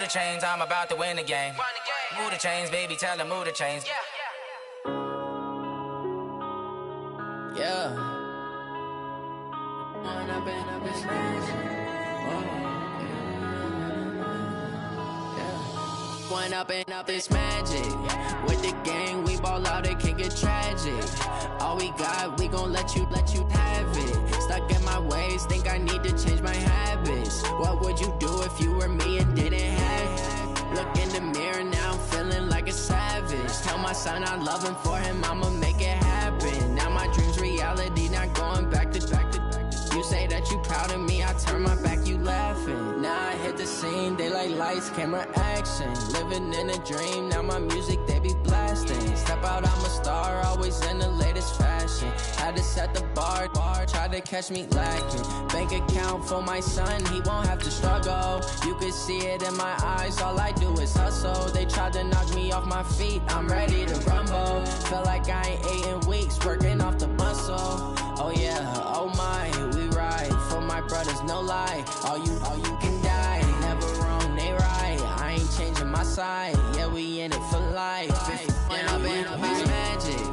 the chains, I'm about to win the game. Move the chains, baby, tell them move the chains. Yeah. Going up and up this magic. With the gang, we ball out, it can get tragic. All we got, we gon' let you have it. Stuck in my ways, think I need to change my habits. What would you do if you were me and didn't have it? Look in the mirror, now I'm feeling like a savage. Tell my son I love him, for him I'ma make it happen. Now my dream's reality, not going back to. You say that you proud of me, I turn my back, you laughing. Now I hit the scene, they like lights, camera, action. Living in a dream, now my music, they be blasting. Step out, I'm a star, always in the latest fashion. Had to set the bar, try to catch me lacking. Bank account for my son, he won't have to struggle. You can see it in my eyes, all I do is hustle. They tried to knock me off my feet, I'm ready to rumble. Feel like I ain't ate in weeks, working off the muscle. Oh yeah, oh my, we ride for my brothers, no lie. All you can die, never wrong, they right. I ain't changing my side, yeah, we in it for life. When up and up is magic.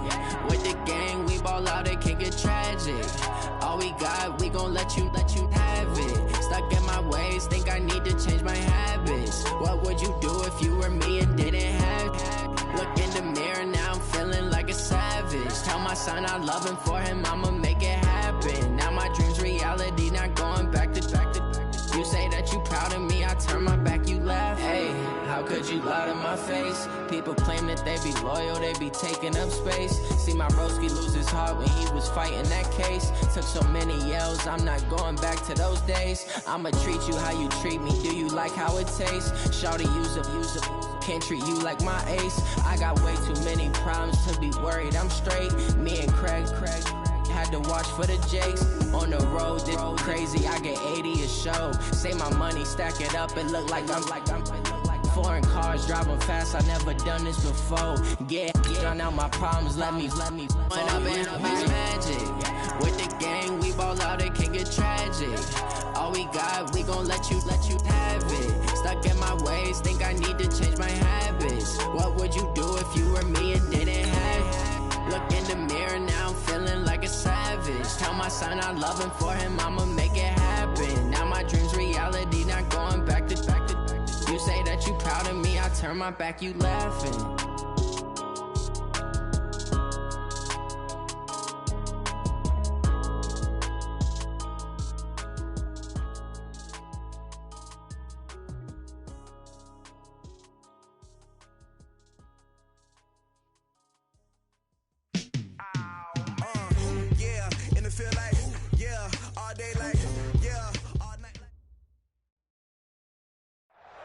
With the gang, we ball out, it can get tragic. All we got, we gon' let you have it. Stuck in my ways, think I need to change my habits. What would you do if you were me and didn't have it? Look in the mirror, now I'm feeling like a savage. Tell my son I love him, for him I'ma make it happen. Now my dream's reality, not going back to. You say that you proud of me, I turn my back, you laugh. Hey, how could you lie to my face? People claim that they be loyal, they be taking up space. See my broski lose his heart when he was fighting that case. Took so many yells, I'm not going back to those days. I'ma treat you how you treat me, do you like how it tastes? Shawty, use up, can't treat you like my ace. I got way too many problems to be worried, I'm straight. Me and Craig had to watch for the Jakes. On the road, this crazy, I get 80 a show. Say my money, stack it up, it look like I'm foreign cars, driving fast, I never done this before. Get on out my problems, let me When up and up is magic. With the gang, we ball out, it can get tragic. All we got, we gon' let you have it. Stuck in my ways, think I need to change my habits. What would you do if you were me and didn't have it? Look in the mirror, now I'm feeling like a savage. Tell my son I love him, for him I'ma make it happen. Now my dream's reality, not going back to. You say that you proud of me, I turn my back, you laughing.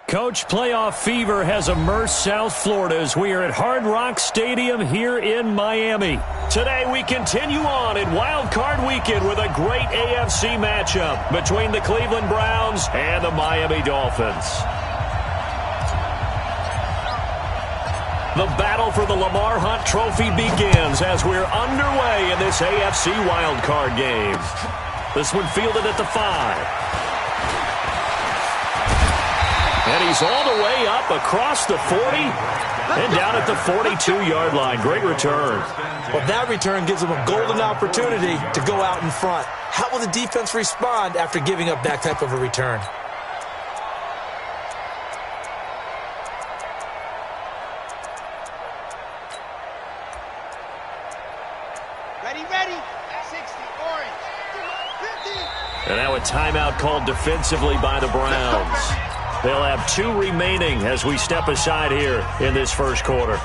Coach, playoff fever has immersed South Florida as we are at Hard Rock Stadium here in Miami. Today we continue on in Wild Card Weekend with a great AFC matchup between the Cleveland Browns and the Miami Dolphins. The battle for the Lamar Hunt Trophy begins as we're underway in this AFC Wild Card game. This one fielded at the 5. And he's all the way up across the 40 and down at the 42-yard line. Great return. Well, that return gives them a golden opportunity to go out in front. How will the defense respond after giving up that type of a return? Ready. 60, orange. 50. And now a timeout called defensively by the Browns. They'll have 2 remaining as we step aside here in this first quarter.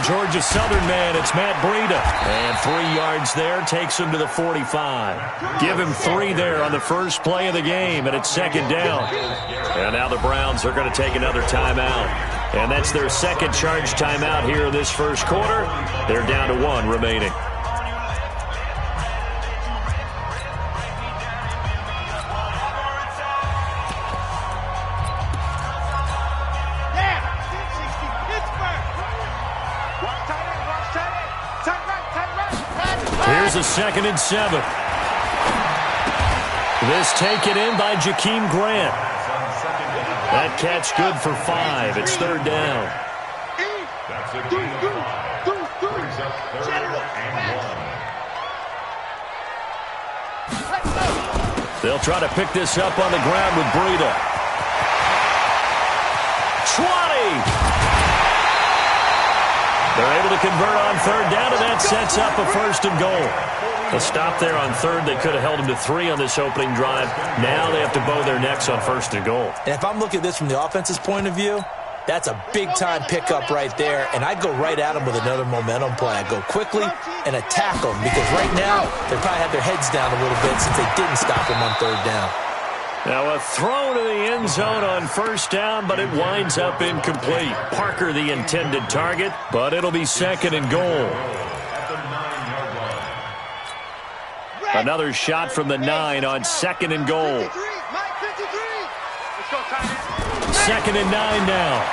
Georgia Southern man, it's Matt Breida. And 3 yards there takes him to the 45. Give him 3 there on the first play of the game, and it's second down. And now the Browns are going to take another timeout. And that's their second charge timeout here in this first quarter. They're down to 1 remaining. Here's a 2nd and 7. This taken in by Jakeem Grant. That catch good for 5. It's 3rd down. They'll try to pick this up on the ground with Breida. 20. They're able to convert on 3rd down, and that sets up a 1st and goal. A stop there on 3rd. They could have held him to 3 on this opening drive. Now they have to bow their necks on 1st and goal. And if I'm looking at this from the offense's point of view, that's a big-time pickup right there, and I'd go right at them with another momentum play. I'd go quickly and attack them, because right now they probably have their heads down a little bit since they didn't stop them on 3rd down. Now a throw to the end zone on 1st down, but it winds up incomplete. Parker the intended target, but it'll be 2nd and goal. Another shot from the 9 on 2nd and goal. 2nd and 9 now.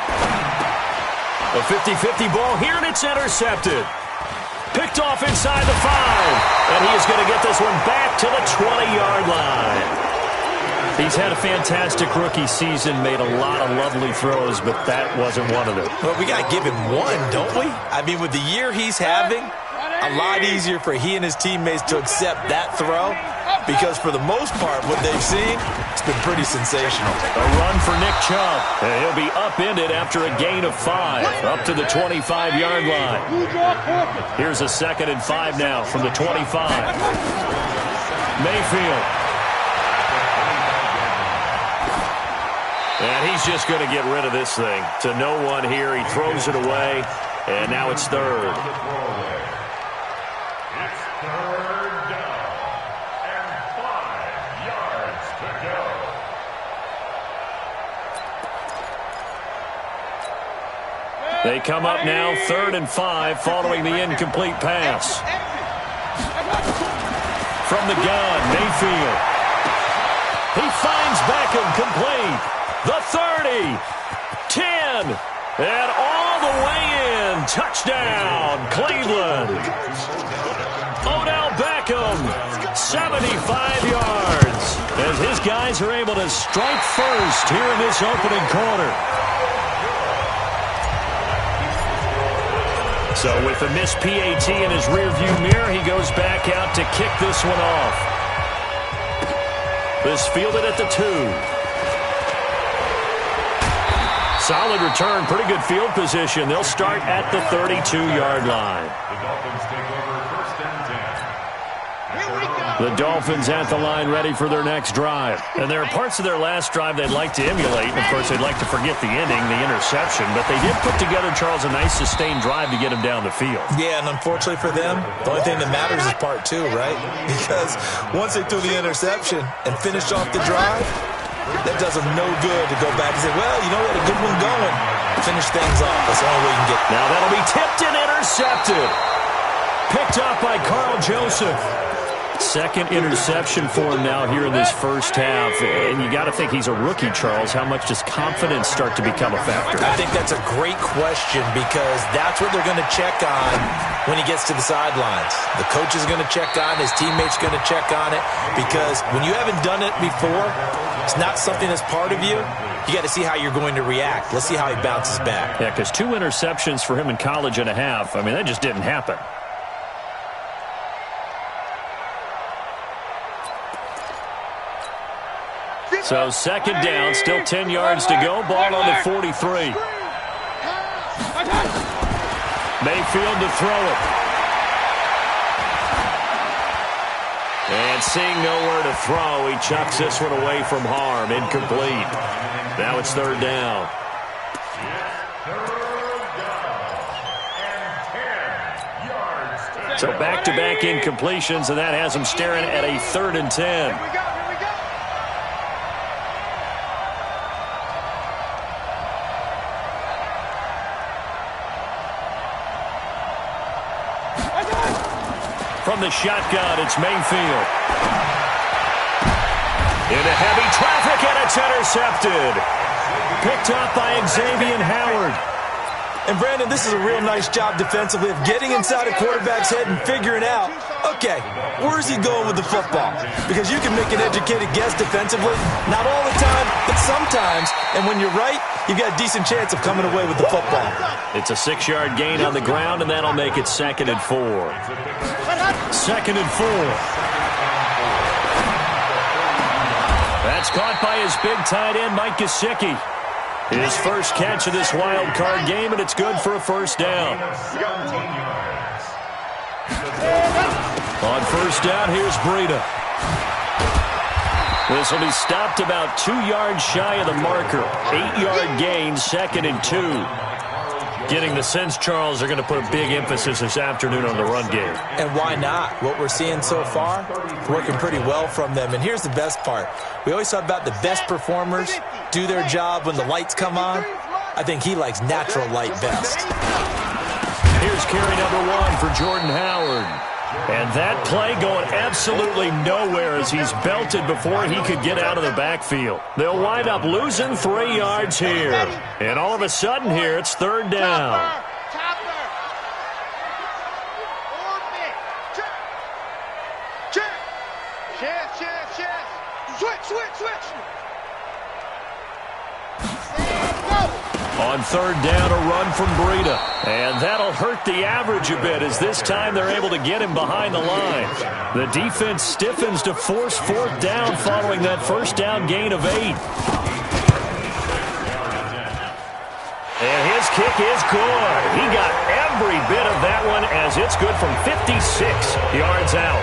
A 50-50 ball here, and it's intercepted. Picked off inside the 5, and he is going to get this one back to the 20-yard line. He's had a fantastic rookie season, made a lot of lovely throws, but that wasn't one of them. Well, we got to give him one, don't we? I mean, with the year he's having, a lot easier for he and his teammates to accept that throw, because for the most part, what they've seen, it's been pretty sensational. A run for Nick Chubb, and he'll be upended after a gain of 5, up to the 25-yard line. Here's a 2nd and 5 now from the 25. Mayfield. And he's just going to get rid of this thing. To no one here. He throws it away, and now it's 3rd. It's 3rd down and 5 yards to go. They come up now 3rd and 5 following the incomplete pass. From the gun, Mayfield. He finds Beckham complete. The 30, 10, and all the way in. Touchdown, Cleveland. Odell Beckham, 75 yards, as his guys are able to strike first here in this opening quarter. So with the missed PAT in his rearview mirror, he goes back out to kick this one off. This fielded at the 2. Solid return, pretty good field position. They'll start at the 32-yard line. The Dolphins take over 1st and 10. The Dolphins at the line, ready for their next drive. And there are parts of their last drive they'd like to emulate. And, of course, they'd like to forget the ending, the interception. But they did put together, Charles, a nice sustained drive to get him down the field. Yeah, and unfortunately for them, the only thing that matters is part 2, right? Because once they threw the interception and finished off the drive, that does them no good to go back and say, well, you know, we had a good one going. Finish things off. That's the only way you can get. Now that'll be tipped and intercepted. Picked up by Carl Joseph. 2nd interception for him now here in this first half. And you got to think he's a rookie, Charles. How much does confidence start to become a factor? I think that's a great question, because that's what they're going to check on when he gets to the sidelines. The coach is going to check on, his teammates going to check on it, because when you haven't done it before, it's not something that's part of you. You got to see how you're going to react. Let's see how he bounces back. Yeah, because 2 interceptions for him in college and a half. I mean, that just didn't happen. So 2nd down, still 10 yards to go. Ball on the 43. Mayfield to throw it. And seeing nowhere to throw, he chucks this one away from harm. Incomplete. Now it's 3rd down. So back-to-back incompletions, and that has him staring at a 3rd and 10. From the shotgun, it's Mayfield. Into heavy traffic, and it's intercepted. Picked up by Xavier Howard. And, Brandon, this is a real nice job defensively of getting inside a quarterback's head and figuring out, okay, where is he going with the football? Because you can make an educated guess defensively, not all the time, but sometimes. And when you're right, you've got a decent chance of coming away with the football. It's a 6-yard gain on the ground, and that'll make it 2nd and 4. 2nd and 4. That's caught by his big tight end, Mike Gesicki. His first catch of this wild card game, and it's good for a first down. On first down, here's Breida. This will be stopped about 2 yards shy of the marker. 8-yard gain, 2nd and 2. Getting the sense, Charles, they're going to put a big emphasis this afternoon on the run game. And why not? What we're seeing so far, working pretty well from them. And here's the best part. We always talk about the best performers do their job when the lights come on. I think he likes natural light best. Here's carry number 1 for Jordan Howard. And that play going absolutely nowhere as he's belted before he could get out of the backfield. They'll wind up losing 3 yards here. And all of a sudden here, it's 3rd down. On 3rd down, a run from Breida. And that'll hurt the average a bit as this time they're able to get him behind the line. The defense stiffens to force 4th down following that first down gain of 8. And his kick is good. He got every bit of that one as it's good from 56 yards out.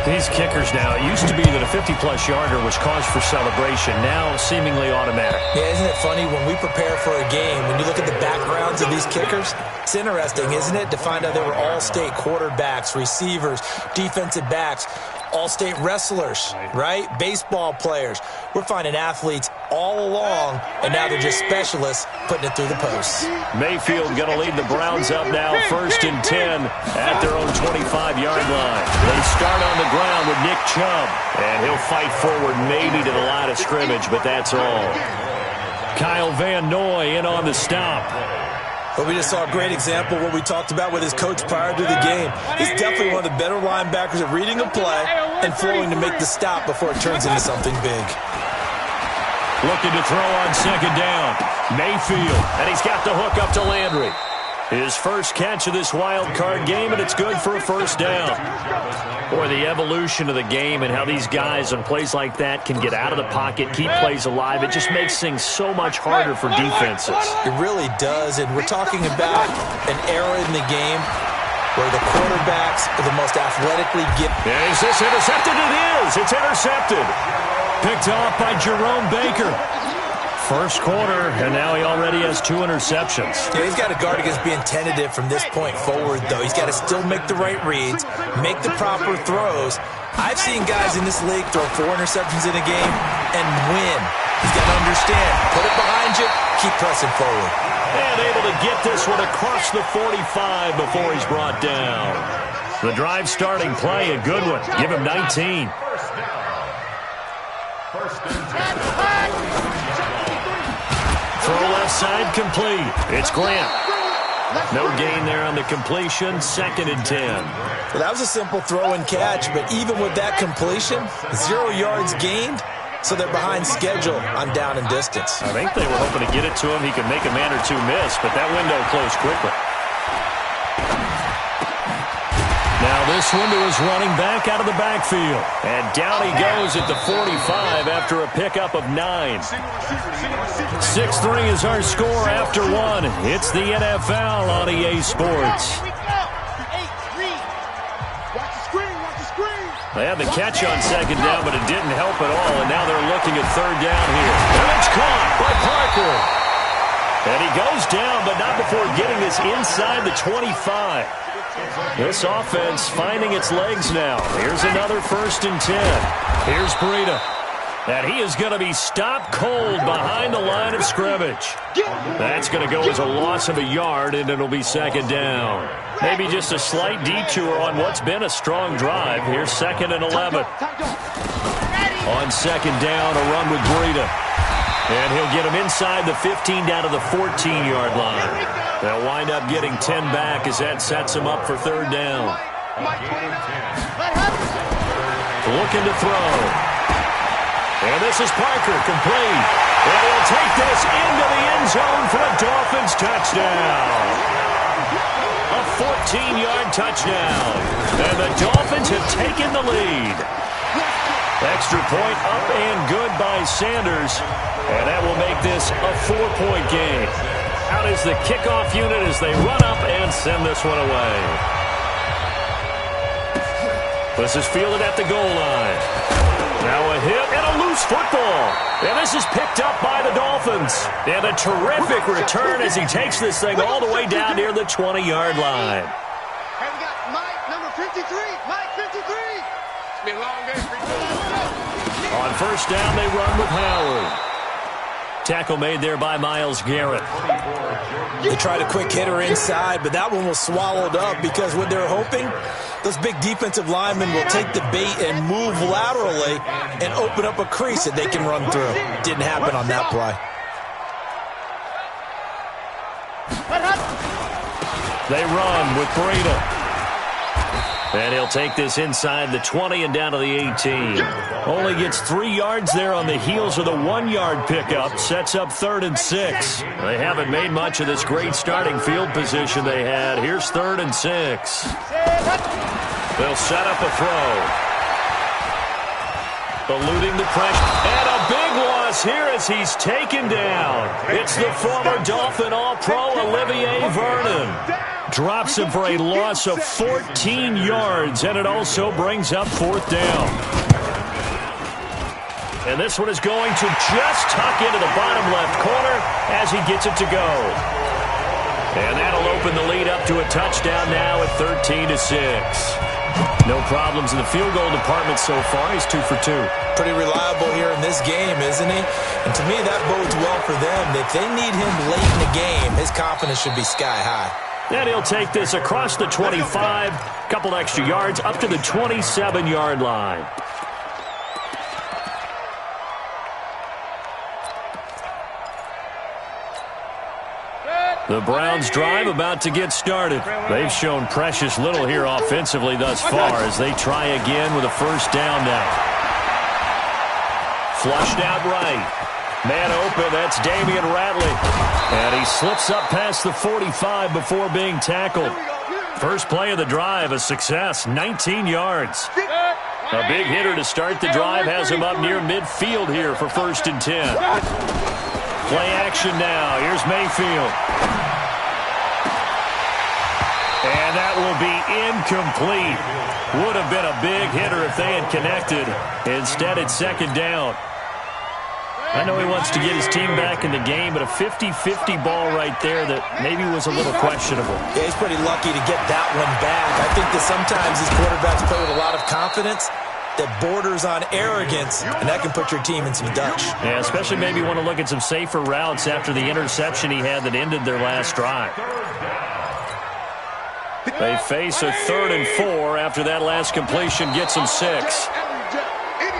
These kickers now, it used to be that a 50-plus yarder was cause for celebration. Now seemingly automatic. Yeah, isn't it funny when we prepare for a game, when you look at the backgrounds of these kickers, it's interesting, isn't it, to find out they were all-state quarterbacks, receivers, defensive backs, all-state wrestlers, right? Baseball players. We're finding athletes all along, and now they're just specialists putting it through the posts. Mayfield going to lead the Browns up now, 1st and 10 at their own 25-yard line. They start on the ground with Nick Chubb, and he'll fight forward maybe to the line of scrimmage, but that's all. Kyle Van Noy in on the stop. But we just saw a great example of what we talked about with his coach prior to the game. He's definitely one of the better linebackers at reading a play and flowing to make the stop before it turns into something big. Looking to throw on 2nd down. Mayfield, and he's got the hook up to Landry. His first catch of this wild card game, and it's good for a first down. Boy, the evolution of the game and how these guys on plays like that can get out of the pocket, keep plays alive, it just makes things so much harder for defenses. It really does, and we're talking about an era in the game where the quarterbacks are the most athletically gifted. Yeah, is this intercepted? It is. It's intercepted. Picked off by Jerome Baker. First quarter, and now he already has 2 interceptions. Yeah, he's got to guard against being tentative from this point forward, though. He's got to still make the right reads, make the proper throws. I've seen guys in this league throw 4 interceptions in a game and win. He's got to understand, put it behind you, keep pressing forward. And able to get this one across the 45 before he's brought down. The drive starting play, a good one. Give him 19. First and 10. Throw left side complete. It's Grant. No gain there on the completion. 2nd and 10. Well, that was a simple throw and catch, but even with that completion, 0 yards gained, so they're behind schedule on down and distance. I think they were hoping to get it to him. He could make a man or 2 miss, but that window closed quickly. Now this window is running back out of the backfield. And down he goes at the 45 after a pickup of 9. 6-3 is our score after 1. It's the NFL on EA Sports. They had the catch on 2nd down, but it didn't help at all. And now they're looking at 3rd down here. And it's caught by Parker. And he goes down, but not before getting this inside the 25. This offense finding its legs now. Here's another 1st and 10. Here's Breida. And he is going to be stopped cold behind the line of scrimmage. That's going to go as a loss of a yard, and it'll be 2nd down. Maybe just a slight detour on what's been a strong drive. Here's 2nd and 11. On 2nd down, a run with Breida. And he'll get him inside the 15 down to the 14-yard line. They'll wind up getting 10 back as that sets them up for third down. Looking to throw. And this is Parker, complete. And he'll take this into the end zone for a Dolphins touchdown. A 14-yard touchdown. And the Dolphins have taken the lead. Extra point up and good by Sanders. And that will make this a 4-point game. Out is the kickoff unit as they run up and send this one away. This is fielded at the goal line. Now a hit and a loose football. And this is picked up by the Dolphins. And a terrific return as he takes this thing all the way down near the 20-yard line. Hey, we got Mike, number 53. Mike, 53. It's been a long day for you. On first down, they run with Howard. Tackle made there by Myles Garrett. They tried a quick hitter inside, but that one was swallowed up because what they're hoping, those big defensive linemen will take the bait and move laterally and open up a crease that they can run through. Didn't happen on that play. They run with Breida. And he'll take this inside the 20 and down to the 18. Only gets 3 yards there on the heels of the 1-yard pickup. Sets up 3rd and 6. They haven't made much of this great starting field position they had. Here's 3rd and 6. They'll set up a throw. Eluding the pressure. And a big loss here as he's taken down. It's the former Dolphin All-Pro Olivier Vernon. Drops him for a loss of 14 yards, and it also brings up 4th down. And this one is going to just tuck into the bottom left corner as he gets it to go. And that'll open the lead up to a touchdown now at 13-6. No problems in the field goal department so far. He's 2 for 2. Pretty reliable here in this game, isn't he? And to me, that bodes well for them. If they need him late in the game, his confidence should be sky high. And he'll take this across the 25, couple extra yards, up to the 27-yard line. The Browns drive about to get started. They've shown precious little here offensively thus far as they try again with a first down now. Flushed out right. Man open, that's Damian Ratley. And he slips up past the 45 before being tackled. First play of the drive, a success, 19 yards. A big hitter to start the drive has him up near midfield here for 1st and 10. Play action now. Here's Mayfield. And that will be incomplete. Would have been a big hitter if they had connected. Instead, it's 2nd down. I know he wants to get his team back in the game, but a 50-50 ball right there that maybe was a little questionable. Yeah, he's pretty lucky to get that one back. I think that sometimes these quarterbacks play with a lot of confidence that borders on arrogance, and that can put your team in some Dutch. Yeah, especially maybe want to look at some safer routes after the interception he had that ended their last drive. They face a 3rd and 4 after that last completion gets them 6.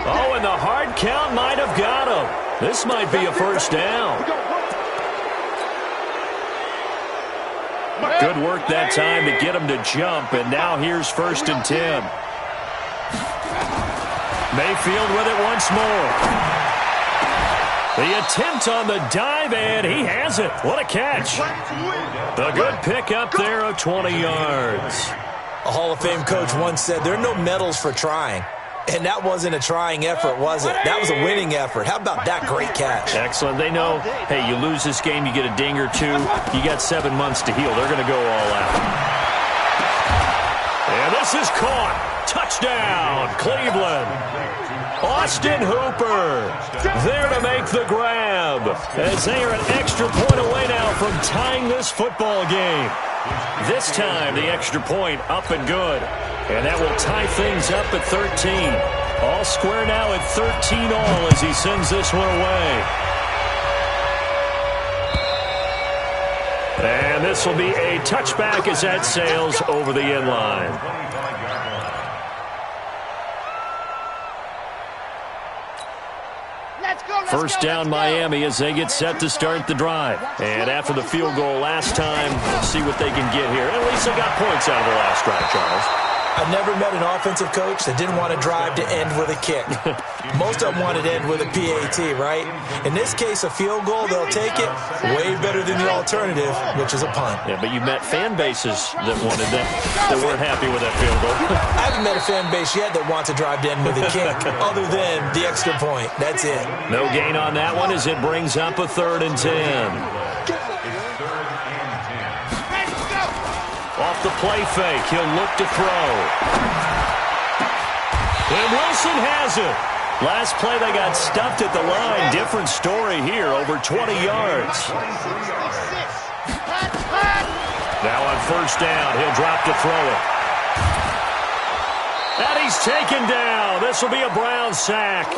Oh, and the hard count might have got him. This might be a first down. Good work that time to get him to jump, and now here's 1st and 10. Mayfield with it once more. The attempt on the dive, and he has it. What a catch. A good pick up there of 20 yards. A Hall of Fame coach once said, there are no medals for trying. And that wasn't a trying effort, was it? That was a winning effort. How about that great catch? Excellent. They know, hey, you lose this game, you get a ding or 2. You got 7 months to heal. They're going to go all out. And this is caught. Touchdown, Cleveland. Austin Hooper there to make the grab as they are an extra point away now from tying this football game. This time, the extra point up and good. And that will tie things up at 13. All square now at 13 all as he sends this one away. And this will be a touchback as that sails over the end line. First down Miami as they get set to start the drive. And after the field goal last time, we'll see what they can get here. At least they got points out of the last drive, Charles. I've never met an offensive coach that didn't want to drive to end with a kick. Most of them wanted to end with a PAT, right? In this case, a field goal, they'll take it. Way better than the alternative, which is a punt. Yeah, but you met fan bases that wanted that weren't happy with that field goal. I haven't met a fan base yet that wants to drive to end with a kick, other than the extra point. That's it. No gain on that one as it brings up a 3rd and 10. Off the play fake, he'll look to throw. And Wilson has it. Last play they got stuffed at the line. Different story here, over 20 yards. Now on 1st down, he'll drop to throw it. And he's taken down. This will be a Brown sack.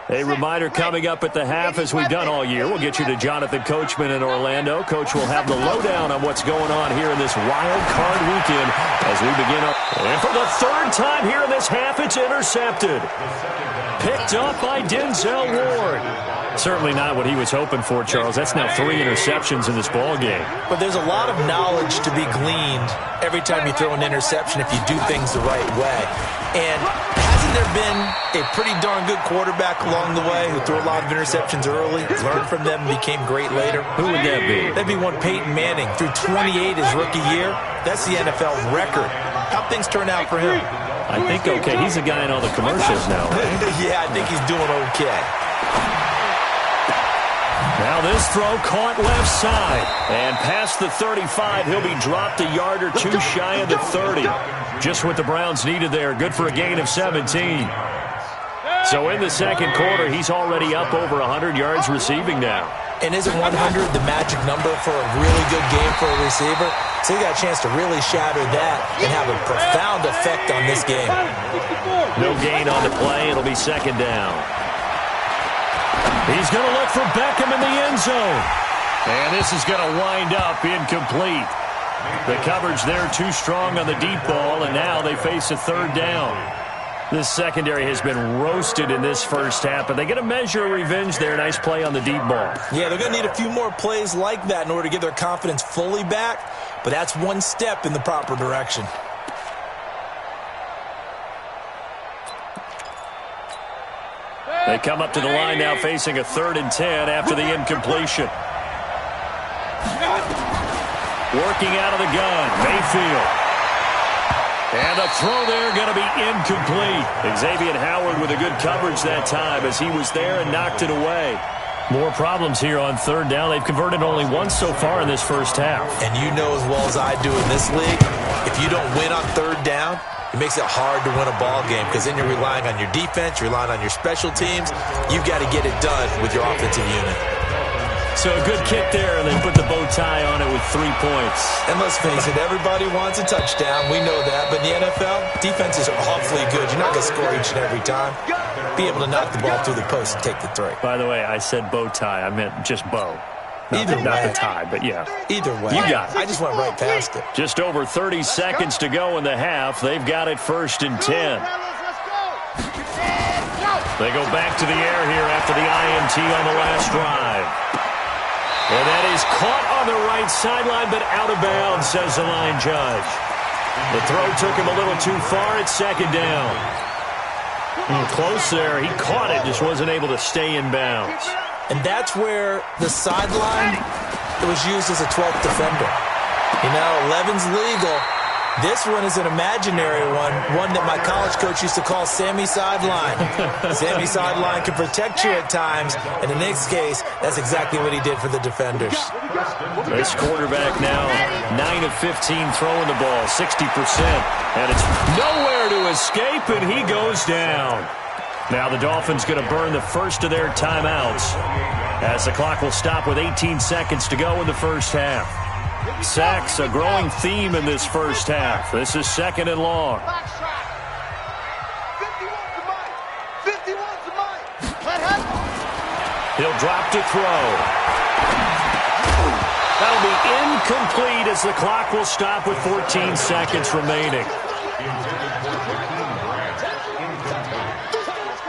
A reminder coming up at the half, as we've done all year. We'll get you to Jonathan Coachman in Orlando. Coach will have the lowdown on what's going on here in this wild card weekend as we begin up. And for the 3rd time here in this half, it's intercepted. Picked up by Denzel Ward. Certainly not what he was hoping for, Charles. That's now 3 interceptions in this ball game. But there's a lot of knowledge to be gleaned every time you throw an interception if you do things the right way. And hasn't there been a pretty darn good quarterback along the way who threw a lot of interceptions early, learned from them, and became great later? Who would that be? That'd be one Peyton Manning. Threw 28 his rookie year. That's the NFL record. How'd things turn out for him? I think okay. He's a guy in all the commercials now. Yeah, I think he's doing okay. Now this throw caught left side. And past the 35, he'll be dropped a yard or two shy of the 30. Just what the Browns needed there. Good for a gain of 17. So in the 2nd quarter, he's already up over 100 yards receiving now. And isn't 100 the magic number for a really good game for a receiver? So he got a chance to really shatter that and have a profound effect on this game. No gain on the play. It'll be 2nd down. He's going to look for Beckham in the end zone. And this is going to wind up incomplete. The coverage there too strong on the deep ball, and now they face a 3rd down. This secondary has been roasted in this first half, but they get a measure of revenge there. Nice play on the deep ball. Yeah, they're going to need a few more plays like that in order to get their confidence fully back, but that's one step in the proper direction. They come up to the line now facing a 3rd and 10 after the incompletion. Working out of the gun, Mayfield. And a throw there going to be incomplete. Xavier Howard with a good coverage that time as he was there and knocked it away. More problems here on 3rd down. They've converted only once so far in this first half. And you know as well as I do in this league, if you don't win on 3rd down, it makes it hard to win a ball game because then you're relying on your defense, you're relying on your special teams. You've got to get it done with your offensive unit. So a good kick there, and they put the bow tie on it with 3 points. And let's face it, everybody wants a touchdown. We know that. But in the NFL, defenses are awfully good. You're not going to score each and every time. Be able to knock the ball through the post and take the 3. By the way, I said bow tie. I meant just bow. Not the tie, but yeah. Either way. You got it. I just went right past it. Just over 30 seconds to go in the half. They've got it 1st and 10. They go back to the air here after the INT on the last drive. And that is caught on the right sideline, but out of bounds, says the line judge. The throw took him a little too far. It's 2nd down. Close there. He caught it, just wasn't able to stay in bounds. And that's where the sideline was used as a 12th defender. You know, 11's legal. This one is an imaginary one that my college coach used to call Sammy Sideline. Sammy Sideline can protect you at times, and in this case, that's exactly what he did for the defenders. This quarterback now, 9 of 15 throwing the ball, 60%. And it's nowhere to escape, and he goes down. Now the Dolphins going to burn the first of their timeouts as the clock will stop with 18 seconds to go in the first half. Sacks, a growing theme in this first half. This is 2nd and long. He'll drop to throw. That'll be Incomplete as the clock will stop with 14 seconds remaining.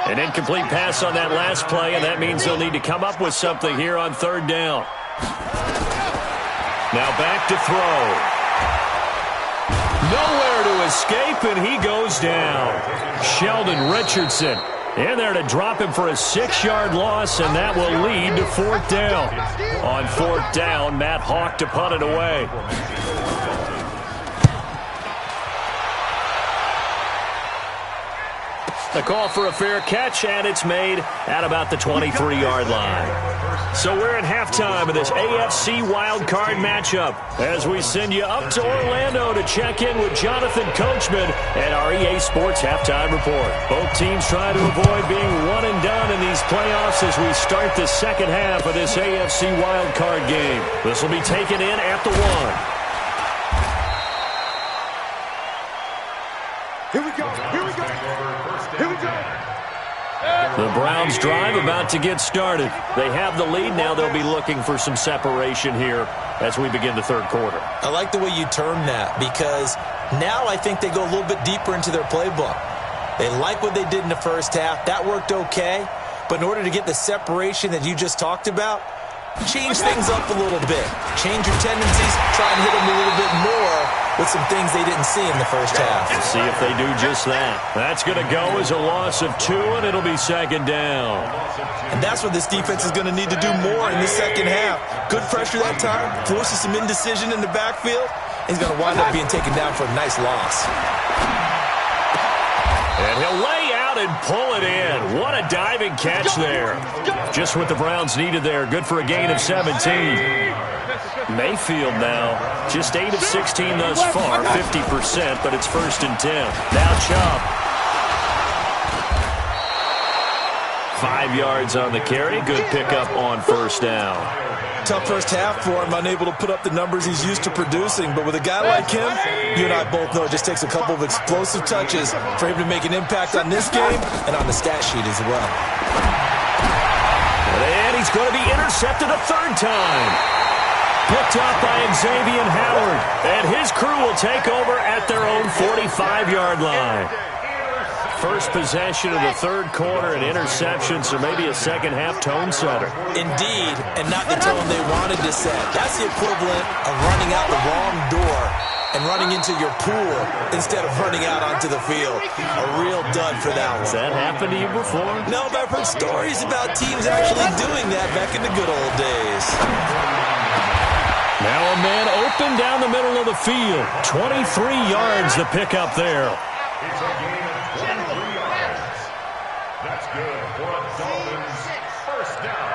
An incomplete pass on that last play, and that means they'll need to come up with something here on third down. Now back to throw. Nowhere to escape, and he goes down. Sheldon Richardson in there to drop him for a 6-yard loss, and that will lead to fourth down. On fourth down, Matt Hawk to punt it away. The call for a fair catch, and it's made at about the 23-yard line. So we're at halftime of this AFC wildcard matchup as we send you up to Orlando to check in with Jonathan Coachman at our EA Sports Halftime Report. Both teams try to avoid being one and done in these playoffs as we start the second half of this AFC wildcard game. This will be taken in at the 1. Here we go. Here we go. Here we go. The Browns drive about to get started. They have the lead. Now they'll be looking for some separation here as we begin the third quarter. I like the way you term that because now I think they go a little bit deeper into their playbook. They like what they did in the first half. That worked okay. But in order to get the separation that you just talked about, change things up a little bit. Change your tendencies. Try and hit them a little bit more with some things they didn't see in the first half. Let's see if they do just that. That's going to go as a loss of 2, and it'll be second down. And that's what this defense is going to need to do more in the second half. Good pressure that time, forces some indecision in the backfield. He's going to wind up being taken down for a nice loss. And he'll lay out and pull it in. What a diving catch there. Just what the Browns needed there. Good for a gain of 17. Mayfield now, just 8 of 16 thus far, 50%, but it's 1st and 10. Now Chubb. 5 yards on the carry. Good pickup on first down. Tough first half for him, unable to put up the numbers he's used to producing. But with a guy like him, you and I both know it just takes a couple of explosive touches for him to make an impact on this game and on the stat sheet as well. And he's going to be intercepted a third time. Picked up by Xavier Howard. And his crew will take over at their own 45-yard line. First possession of the third quarter, an interception, so maybe a second-half tone setter. Indeed, and not the tone they wanted to set. That's the equivalent of running out the wrong door and running into your pool instead of running out onto the field. A real dud for that one. Has that happened to you before? No, but I've heard stories about teams actually doing that back in the good old days. Now a man open down the middle of the field. 23 yards the pickup there. It's a gain of 23 yards. That's good for a Dolphins first down.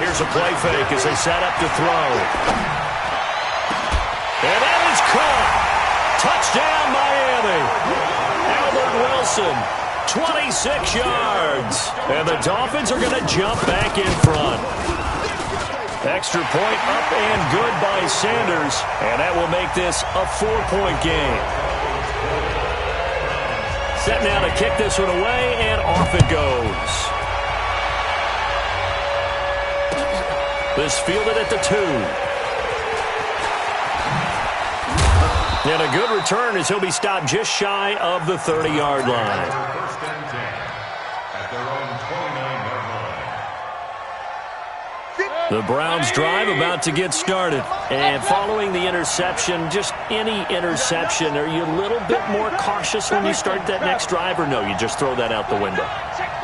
Here's a play fake as they set up to throw. And that is caught. Touchdown, Miami. Albert Wilson, 26 yards. And the Dolphins are going to jump back in front. Extra point up and good by Sanders. And that will make this a 4-point game. Set now to kick this one away, and off it goes. This fielded at the 2. And a good return as he'll be stopped just shy of the 30-yard line. First and 10 at their own 29-yard line. The Browns drive about to get started. And following the interception, just any interception, are you a little bit more cautious when you start that next drive, or no, you just throw that out the window?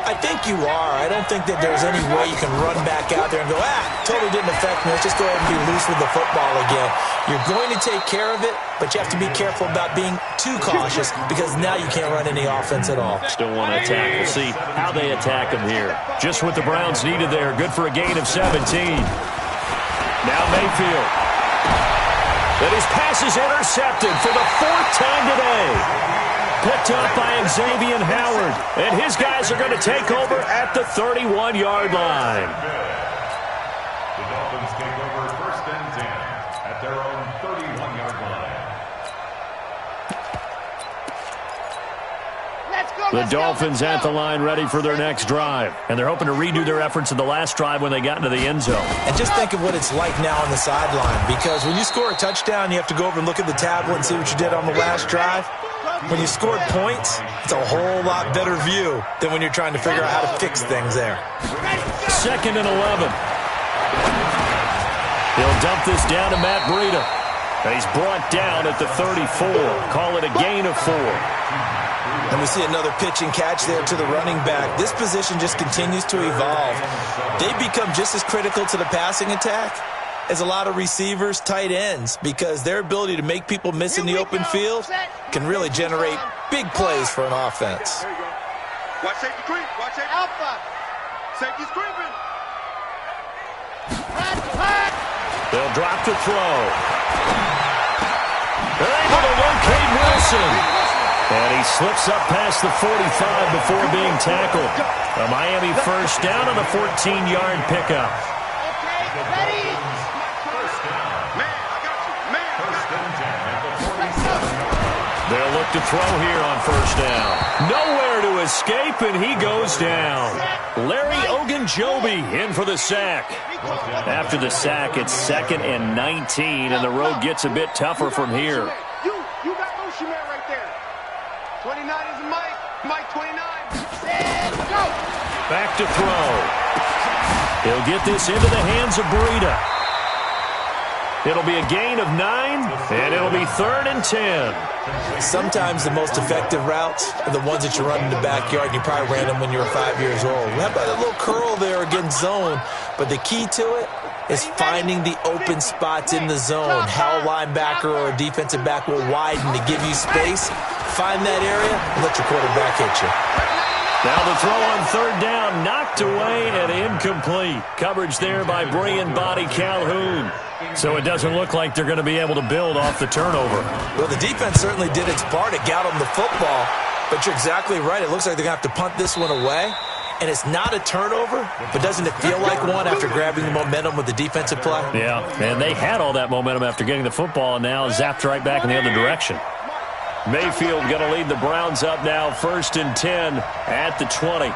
I think you are. I don't think that there's any way you can run back out there and go, totally didn't affect me. Let's just go ahead and be loose with the football again. You're going to take care of it, but you have to be careful about being too cautious because now you can't run any offense at all. Still want to attack. We'll see how they attack them here. Just what the Browns needed there. Good for a gain of 17. Now Mayfield. And his pass is intercepted for the 4th time today. Picked up by Xavier Howard. And his guys are going to take over at the 31-yard line. The Dolphins take over first and 10 at their own 31-yard line. Let's go! The Dolphins at the line ready for their next drive. And they're hoping to redo their efforts in the last drive when they got into the end zone. And just think of what it's like now on the sideline, because when you score a touchdown, you have to go over and look at the tablet and see what you did on the last drive. When you scored points, it's a whole lot better view than when you're trying to figure out how to fix things there. 2nd and 11. He'll dump this down to Matt Breida. He's brought down at the 34. Call it a gain of 4. And we see another pitch and catch there to the running back. This position just continues to evolve. They've become just as critical to the passing attack as a lot of receivers, tight ends, because their ability to make people miss in the open field can really generate big plays for an offense. There you go. Watch safety creep. Watch safety. Alpha. Safety's creeping. They'll drop to throw. They're able to locate Wilson. And he slips up past the 45 before being tackled. A Miami first down on a 14-yard pickup. Okay, ready. Man, I got you. Man, I got you. They'll look to throw here on first down. Nowhere to escape, and he goes down. Larry Ogunjobi in for the sack. After the sack, it's 2nd and 19, and the road gets a bit tougher from here. You got motion man right there. 29 is Mike. Mike 29. Set, go. Back to throw. He'll get this into the hands of Breida. It'll be a gain of 9, and it'll be 3rd and 10. Sometimes the most effective routes are the ones that you run in the backyard, and you probably ran them when you were 5 years old. How about a little curl there against zone? But the key to it is finding the open spots in the zone. How a linebacker or a defensive back will widen to give you space. Find that area and let your quarterback hit you. Now the throw on 3rd down, knocked away and incomplete. Coverage there by Brian Body Calhoun. So it doesn't look like they're going to be able to build off the turnover. Well, the defense certainly did its part to get them the football, but you're exactly right. It looks like they're going to have to punt this one away. And it's not a turnover, but doesn't it feel like one after grabbing the momentum with the defensive play? Yeah, and they had all that momentum after getting the football and now zapped right back in the other direction. Mayfield going to lead the Browns up now, 1st and 10 at the 20.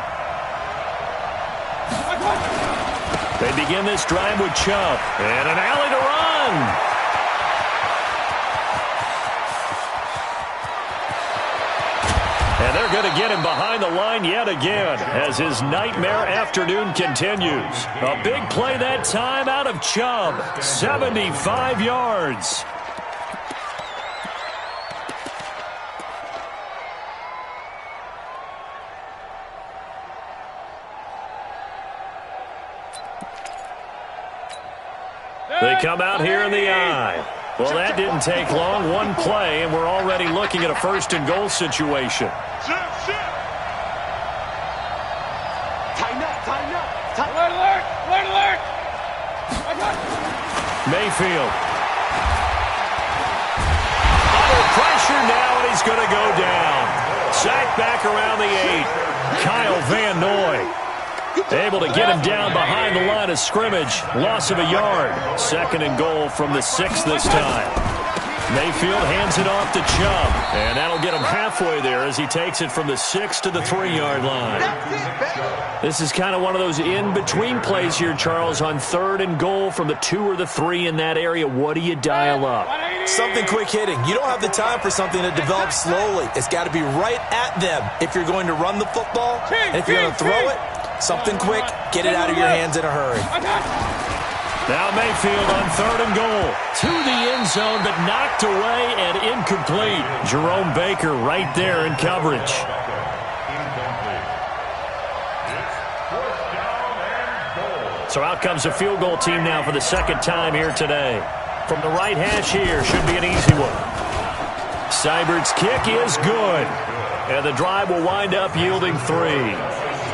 They begin this drive with Chubb and an alley to run. And they're going to get him behind the line yet again as his nightmare afternoon continues. A big play that time out of Chubb, 75 yards. They come out here in the eye. Well, that didn't take long. One play, and we're already looking at a 1st and goal situation. Shift. Tighten up. Alert. Mayfield. Under pressure now, and he's going to go down. Sacked back around the 8. Kyle Van Noy. Able to get him down behind the line of scrimmage. Loss of a yard. 2nd and goal from the 6 this time. Mayfield hands it off to Chubb. And that'll get him halfway there as he takes it from the 6 to the 3-yard line. This is kind of one of those in-between plays here, Charles, on 3rd and goal from the 2 or the 3 in that area. What do you dial up? Something quick hitting. You don't have the time for something that develops slowly. It's got to be right at them if you're going to run the football. And if you're going to throw it, something quick, get it out of your hands in a hurry. Now Mayfield on 3rd and goal. To the end zone, but knocked away and incomplete. Jerome Baker right there in coverage. So out comes the field goal team now for the 2nd time here today. From the right hash here, should be an easy one. Seibert's kick is good. And the drive will wind up yielding 3.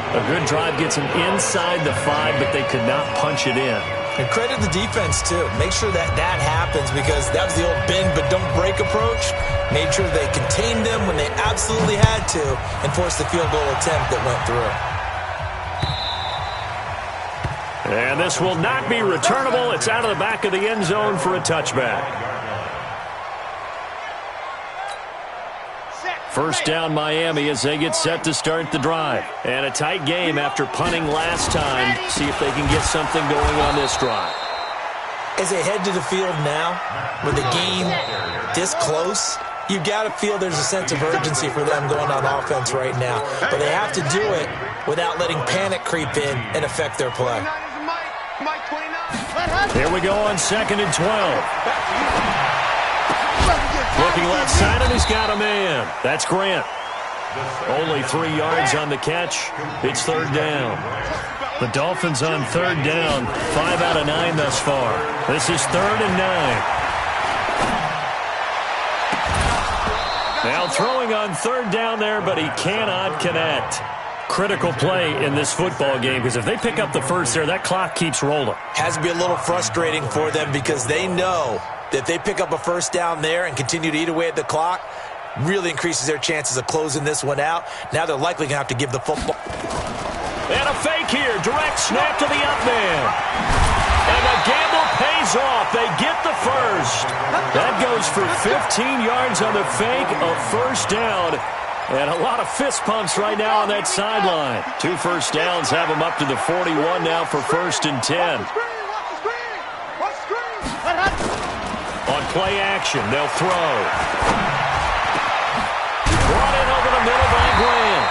A good drive gets them inside the 5, but they could not punch it in. And credit the defense, too. Make sure that happens, because that was the old bend but don't break approach. Made sure they contained them when they absolutely had to and forced the field goal attempt that went through. And this will not be returnable. It's out of the back of the end zone for a touchback. Set. First down Miami as they get set to start the drive. And a tight game after punting last time. See if they can get something going on this drive. As they head to the field now, with the game this close, you've got to feel there's a sense of urgency for them going on offense right now. But they have to do it without letting panic creep in and affect their play. Here we go on 2nd and 12. Looking left side, and he's got a man. That's Grant. Only 3 yards on the catch. It's 3rd down. The Dolphins on 3rd down. 5 out of 9 thus far. This is 3rd and 9. Now throwing on 3rd down there, but he cannot connect. Critical play in this football game, because if they pick up the first there, that clock keeps rolling. Has to be a little frustrating for them because they know that if they pick up a first down there and continue to eat away at the clock, really increases their chances of closing this one out. Now they're likely going to have to give the football. And a fake here. Direct snap to the up man. And the gamble pays off. They get the first. That goes for 15 yards on the fake, a first down. And a lot of fist pumps right now on that sideline. 2 first downs have them up to the 41 now for 1st and 10. On play action, they'll throw. Brought in over the middle by Grant.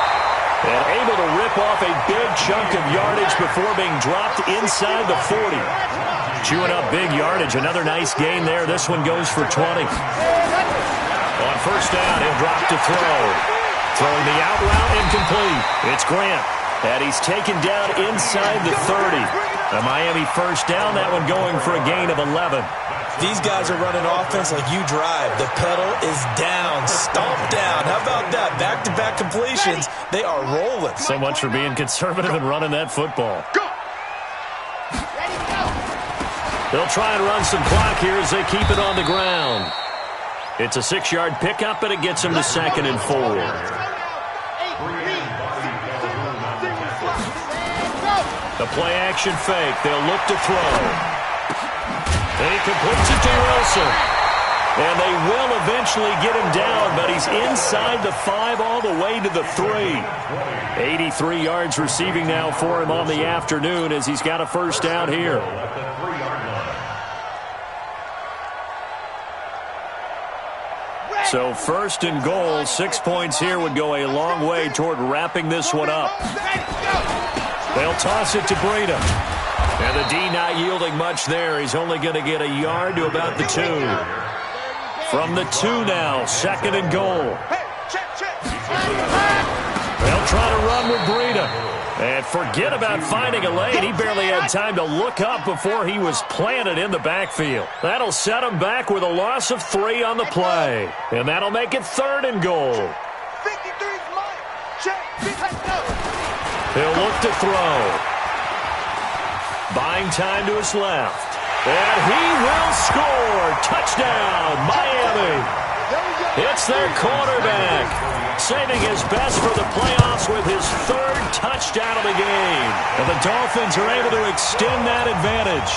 And able to rip off a big chunk of yardage before being dropped inside the 40. Chewing up big yardage. Another nice gain there. This one goes for 20. On first down, he'll drop to throw. Throwing the out route incomplete. It's Grant. And he's taken down inside the 30. A Miami first down. That one going for a gain of 11. These guys are running offense like you drive. The pedal is down, stomped down. How about that? Back-to-back completions. They are rolling. So much for being conservative and running that football. They'll try and run some clock here as they keep it on the ground. It's a 6-yard pickup, and it gets them to 2nd and 4. The play-action fake. They'll look to throw. And he completes it to Wilson. And they will eventually get him down, but he's inside the 5 all the way to the 3. 83 yards receiving now for him on the afternoon as he's got a first down here. So 1st and goal, 6 points here would go a long way toward wrapping this one up. They'll toss it to Breida. And the D not yielding much there. He's only going to get a yard to about the 2. From the 2 now, 2nd and goal. They'll try to run with Breida. And forget about finding a lane. He barely had time to look up before he was planted in the backfield. That'll set him back with a loss of 3 on the play. And that'll make it 3rd and goal. He'll look to throw. Buying time to his left. And he will score. Touchdown, Miami. It's their quarterback, saving his best for the playoffs with his 3rd touchdown of the game. And the Dolphins are able to extend that advantage.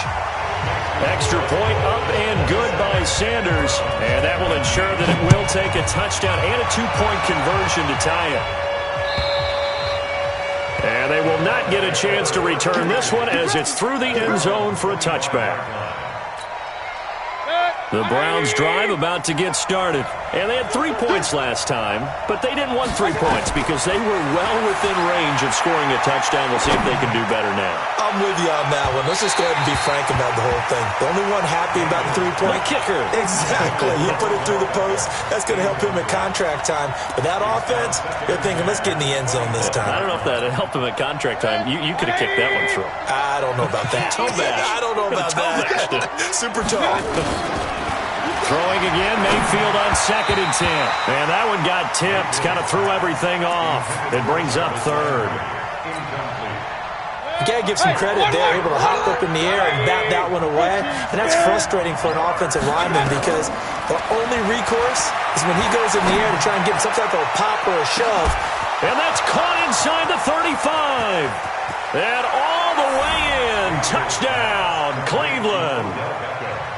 Extra point up and good by Sanders. And that will ensure that it will take a touchdown and a 2-point conversion to tie it. And they will not get a chance to return this one as it's through the end zone for a touchback. The Browns drive about to get started. And they had 3 points last time, but they didn't want 3 points because they were well within range of scoring a touchdown. We'll see if they can do better now. I'm with you on that one. Let's just go ahead and be frank about the whole thing. The only one happy about the 3-point kicker. Exactly. You put it through the post. That's going to help him at contract time. But that offense, they're thinking, let's get in the end zone this time. I don't know if that helped him at contract time. You could have kicked that one through. I don't know about that. I don't know about that. Super tall. Throwing again, Mayfield on 2nd and 10. And that one got tipped, kind of threw everything off. It brings up 3rd. You got to give some credit there, able to hop up in the air and bat that one away. And that's frustrating for an offensive lineman because the only recourse is when he goes in the air to try and get some type of a pop or a shove. And that's caught inside the 35. And all the way in. Touchdown, Cleveland.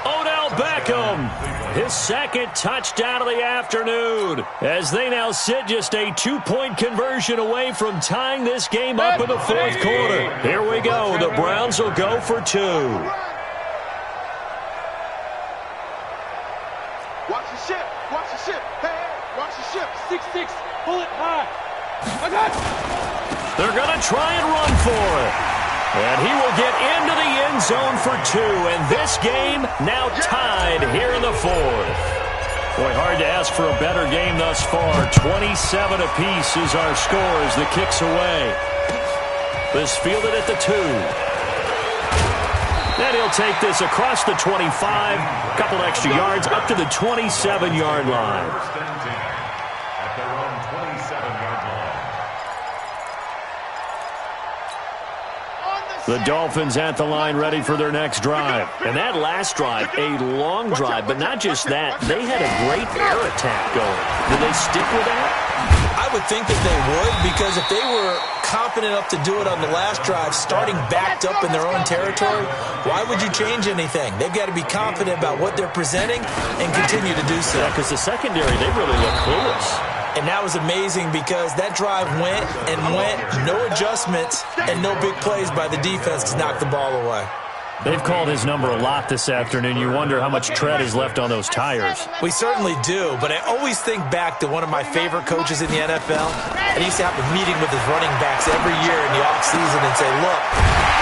Odell Beckham his second touchdown of the afternoon, as they now sit just a 2-point conversion away from tying this game up in the fourth quarter. Here we go. The Browns will go for 2. Watch the ship. Watch the ship. Hey, watch the ship. 6-6. Pull it high. They're going to try and run for it. And he will get into the end zone for 2. And this game now tied here in the fourth. Boy, hard to ask for a better game thus far. 27 apiece is our score as the kick's away. This fielded at the 2. And he'll take this across the 25. A couple extra yards up to the 27-yard line. At their own 27-yard line. The Dolphins at the line ready for their next drive. And that last drive, a long drive, but not just that. They had a great air attack going. Did they stick with that? I would think that they would, because if they were confident enough to do it on the last drive, starting backed up in their own territory, why would you change anything? They've got to be confident about what they're presenting and continue to do so. Yeah, because the secondary, they really look clueless. And that was amazing because that drive went and went, no adjustments and no big plays by the defense to knock the ball away. They've called his number a lot this afternoon. You wonder how much tread is left on those tires. We certainly do, but I always think back to one of my favorite coaches in the NFL. And he used to have a meeting with his running backs every year in the offseason and say, look,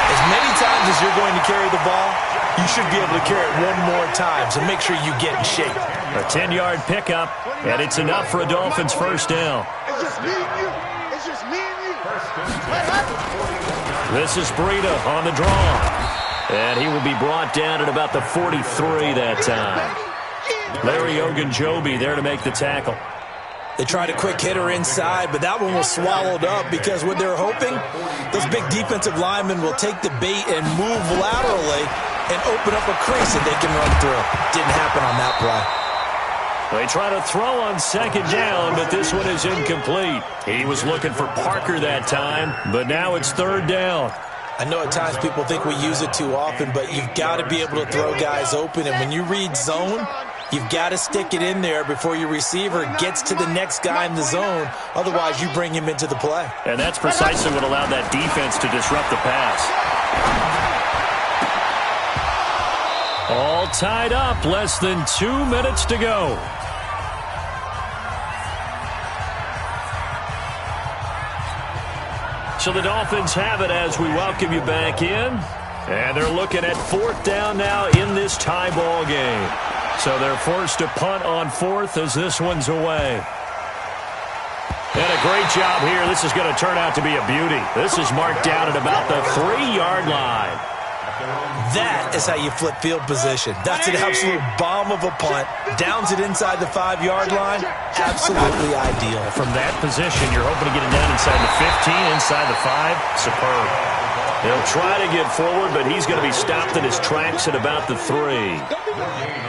as many times as you're going to carry the ball, you should be able to carry it one more time, so make sure you get in shape. A 10-yard pickup, and it's enough for a Dolphins first down. It's just me and you. It's just me and you. This is Breida on the draw. And he will be brought down at about the 43 that time. Larry Ogunjobi there to make the tackle. They tried a quick hitter inside, but that one was swallowed up because what they're hoping, those big defensive linemen will take the bait and move laterally and open up a crease that they can run through. Didn't happen on that play. They try to throw on second down, but this one is incomplete. He was looking for Parker that time, but now it's third down. I know at times people think we use it too often, but you've got to be able to throw guys open. And when you read zone, you've got to stick it in there before your receiver gets to the next guy in the zone. Otherwise, you bring him into the play. And that's precisely what allowed that defense to disrupt the pass. All tied up, less than 2 minutes to go. So the Dolphins have it as we welcome you back in. And they're looking at fourth down now in this tie ball game. So they're forced to punt on fourth as this one's away. And a great job here. This is going to turn out to be a beauty. This is marked down at about the 3-yard line. That is how you flip field position. That's an absolute bomb of a punt. Downs it inside the 5-yard line. Absolutely ideal. From that position, you're hoping to get it down inside the 15, inside the 5. Superb. He'll try to get forward, but he's going to be stopped in his tracks at about the 3.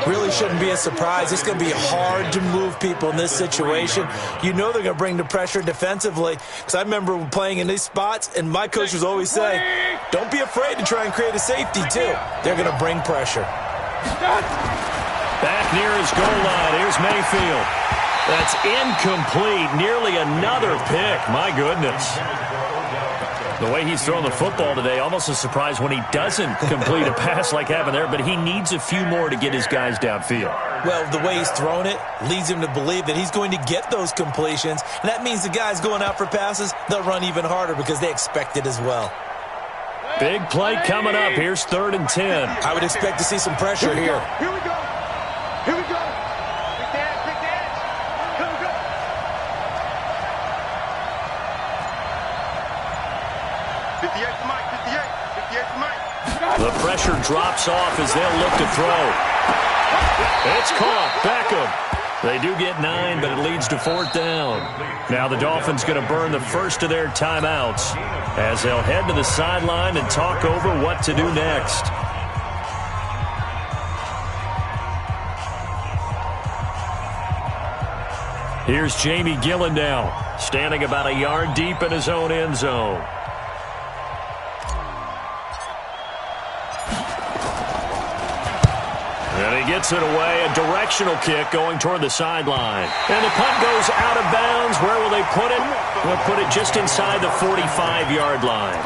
Really shouldn't be a surprise. It's going to be hard to move people in this situation. You know they're going to bring the pressure defensively. Because I remember playing in these spots, and my coaches always say, don't be afraid to try and create a safety, too. They're going to bring pressure. Back near his goal line. Here's Mayfield. That's incomplete. Nearly another pick. My goodness. The way he's thrown the football today, almost a surprise when he doesn't complete a pass like happened there, but he needs a few more to get his guys downfield. Well, the way he's thrown it leads him to believe that he's going to get those completions, and that means the guys going out for passes, they'll run even harder because they expect it as well. Big play coming up. Here's 3rd and 10. I would expect to see some pressure here. Here we go. Here we go. Big dance, big dance. Here we go. The pressure drops off as they'll look to throw. It's caught. Beckham. They do get 9, but it leads to 4th down. Now the Dolphins going to burn the first of their timeouts as they'll head to the sideline and talk over what to do next. Here's Jamie Gillen now, standing about a yard deep in his own end zone. And he gets it away, a directional kick going toward the sideline. And the punt goes out of bounds. Where will they put it? They'll put it just inside the 45-yard line.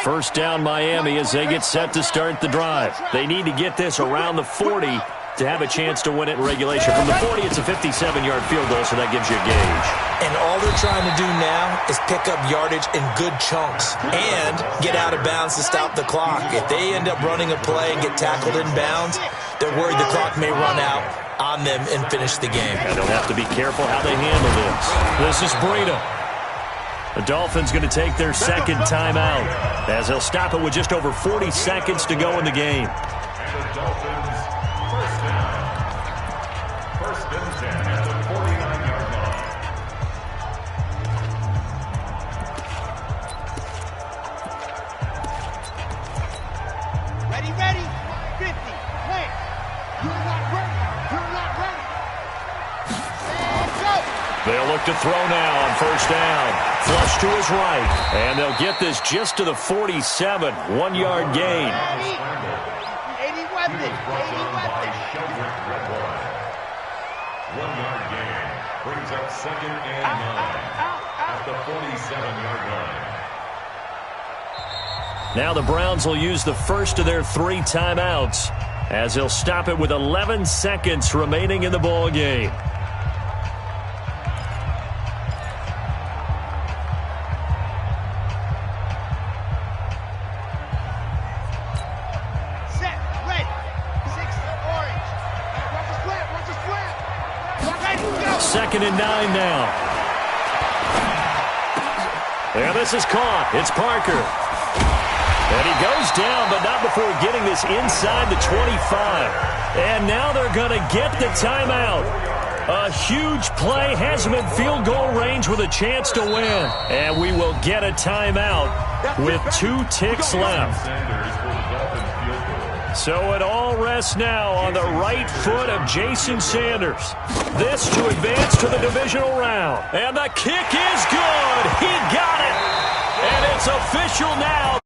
First down Miami as they get set to start the drive. They need to get this around the 40 to have a chance to win it in regulation. From the 40, it's a 57-yard field goal, so that gives you a gauge. And all they're trying to do now is pick up yardage in good chunks and get out of bounds to stop the clock. If they end up running a play and get tackled in bounds, they're worried the clock may run out on them and finish the game. And they'll have to be careful how they handle this. This is Breida. The Dolphins going to take their second timeout as they'll stop it with just over 40 seconds to go in the game. And the Dolphins, first down. First and 10 at the 49-yard line. Ready, ready. 50. Wait. You're not ready. You're not ready. And go. They'll look to throw now on first down. Flush to his right. And they'll get this just to the 47. 1-yard gain. 80 weapon. 80 weapon. 1-yard gain brings up second and 9 at the 47-yard line. Now the Browns will use the first of their 3 timeouts as they'll stop it with 11 seconds remaining in the ball game. Set. Ready. 60. Orange. Watch the square. Watch the square. Ready. Go. Second and 9 now. And this is caught. It's Parker. And he goes down, but not before getting this inside the 25. And now they're going to get the timeout. A huge play has him in field goal range with a chance to win. And we will get a timeout with 2 ticks left. So it all rests now on the right foot of Jason Sanders. This to advance to the divisional round. And the kick is good. He got it. And it's official now.